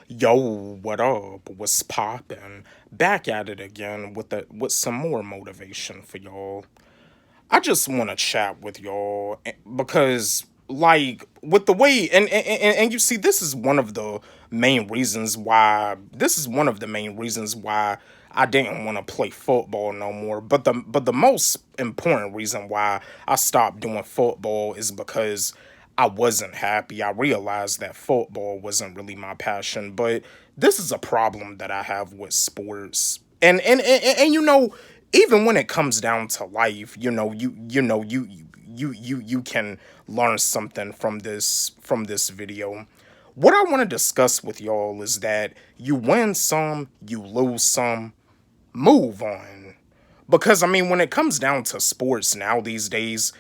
Yo, what up? What's poppin'? Back at it again with some more motivation for y'all. I just want to chat with y'all because like with the way and you see this is one of the main reasons why I didn't want to play football no more. But the most important reason why I stopped doing football is because I wasn't happy. I realized that football wasn't really my passion, but this is a problem that I have with sports. And even when it comes down to life, you can learn something from this video. What I want to discuss with y'all is that you win some, you lose some, move on. Because I mean, when it comes down to sports now these days,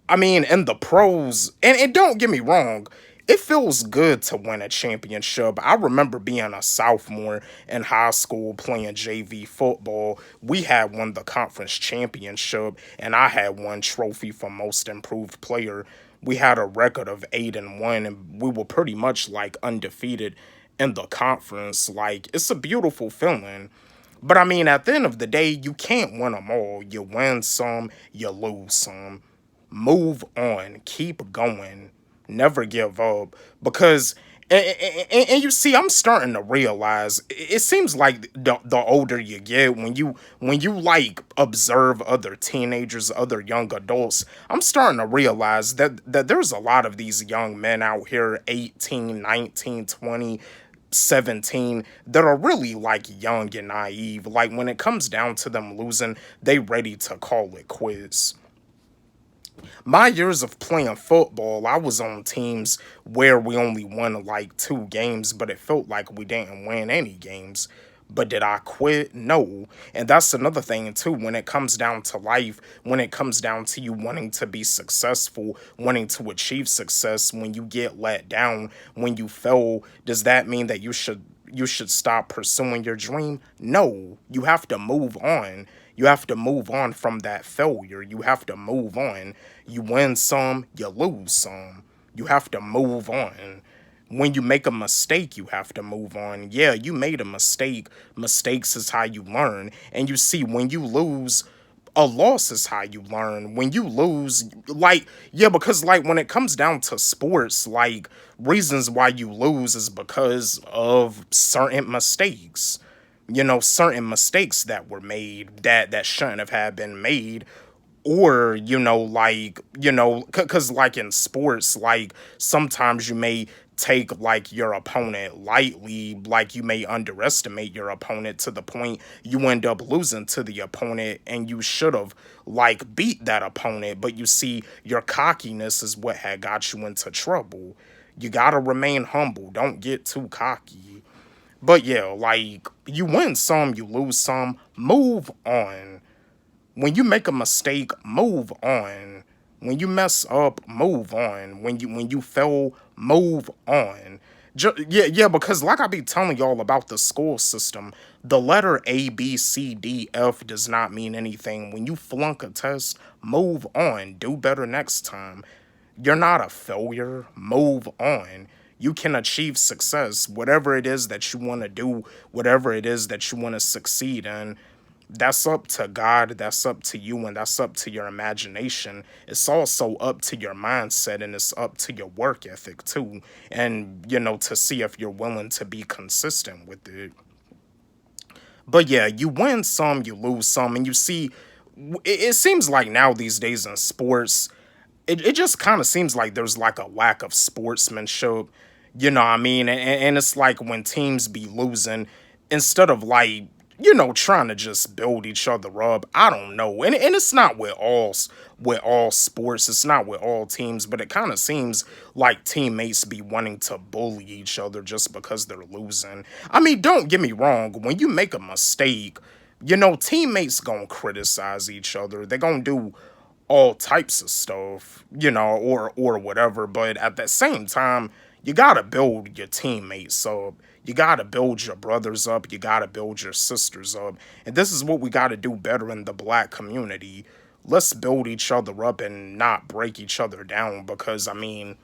I mean, in the pros, and don't get me wrong, it feels good to win a championship. I remember being a sophomore in high school playing JV football. We had won the conference championship, and I had one trophy for most improved player. We had a record of 8-1, and we were pretty much like undefeated in the conference. Like, it's a beautiful feeling. But I mean, at the end of the day, you can't win them all. You win some, you lose some. Move on, keep going, never give up. Because, and you see, I'm starting to realize it seems like the older you get, when you like observe other teenagers, other young adults, I'm starting to realize that there's a lot of these young men out here, 18, 19, 20, 17, that are really like young and naive. Like when it comes down to them losing, they ready to call it quits. My years of playing football, I was on teams where we only won like 2 games, but it felt like we didn't win any games. But did I quit? No. And that's another thing too, when it comes down to life, when it comes down to you wanting to be successful, wanting to achieve success, when you get let down, when you fail, does that mean that you should stop pursuing your dream? No. You have to move on. You have to move on from that failure. You have to move on. You win some, you lose some. You have to move on. When you make a mistake, you have to move on. Yeah, you made a mistake. Mistakes is how you learn. And you see, when you lose, a loss is how you learn. When you lose, like, yeah, because, like, when it comes down to sports, like, reasons why you lose is because of certain mistakes. Certain mistakes that were made that shouldn't have had been made, or because like in sports, like sometimes you may take like your opponent lightly, like you may underestimate your opponent to the point you end up losing to the opponent, and you should have like beat that opponent, but you see, your cockiness is what had got you into trouble. You gotta remain humble, don't get too cocky. But yeah, like, you win some, you lose some, move on. When you make a mistake, move on. When you mess up, move on. When you fail, move on. Yeah, because like I be telling y'all about the school system, the letter A, B, C, D, F does not mean anything. When you flunk a test, move on. Do better next time. You're not a failure. Move on. You can achieve success. Whatever it is that you want to do, whatever it is that you want to succeed in, that's up to God, that's up to you, and that's up to your imagination. It's also up to your mindset, and it's up to your work ethic too. And, to see if you're willing to be consistent with it. But yeah, you win some, you lose some, and you see, it seems like now these days in sports, it just kind of seems like there's like a lack of sportsmanship. You know what I mean? And it's like when teams be losing, instead of like, trying to just build each other up. I don't know. And it's not with all sports, it's not with all teams, but it kind of seems like teammates be wanting to bully each other just because they're losing. I mean, don't get me wrong, when you make a mistake, teammates gonna criticize each other. They gonna do all types of stuff, or whatever. But at the same time, you gotta build your teammates up. You gotta build your brothers up. You gotta build your sisters up. And this is what we gotta do better in the black community. Let's build each other up and not break each other down, because I mean,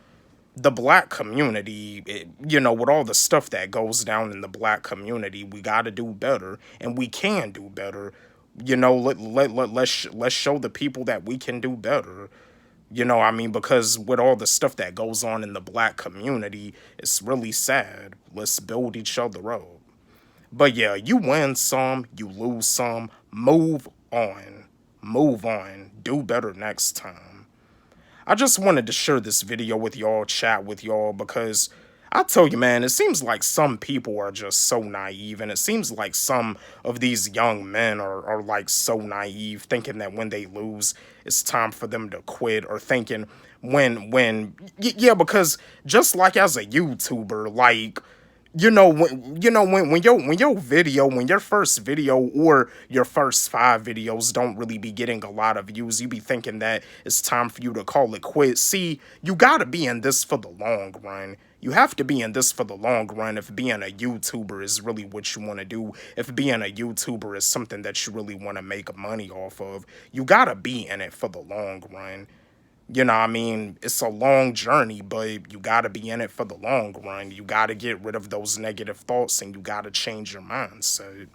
the black community, you know, with all the stuff that goes down in the black community, we got to do better, and we can do better. You know, let's show the people that we can do better. You know, I mean, because with all the stuff that goes on in the black community, it's really sad. Let's build each other up. But yeah, you win some, you lose some. Move on. Move on. Do better next time. I just wanted to share this video with y'all, chat with y'all, because I tell you, man, it seems like some people are just so naive, and it seems like some of these young men are like so naive, thinking that when they lose, it's time for them to quit, or thinking yeah, because just like as a YouTuber, like, when your first video or your first 5 videos don't really be getting a lot of views, you be thinking that it's time for you to call it quits. See, you gotta be in this for the long run. You have to be in this for the long run if being a YouTuber is really what you want to do. If being a YouTuber is something that you really want to make money off of, you gotta be in it for the long run. You know what I mean? It's a long journey, but you got to be in it for the long run. You got to get rid of those negative thoughts, and you got to change your mindset.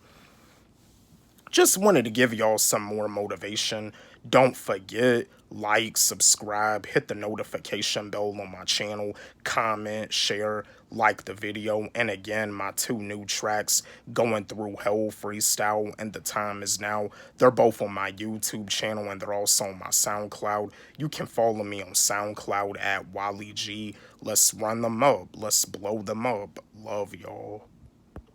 Just wanted to give y'all some more motivation. Don't forget, like, subscribe, hit the notification bell on my channel, comment, share, like the video. And again, my 2 new tracks, Going Through Hell Freestyle and The Time Is Now, they're both on my YouTube channel, and they're also on my SoundCloud. You can follow me on SoundCloud at Wally G. Let's run them up. Let's blow them up. Love y'all.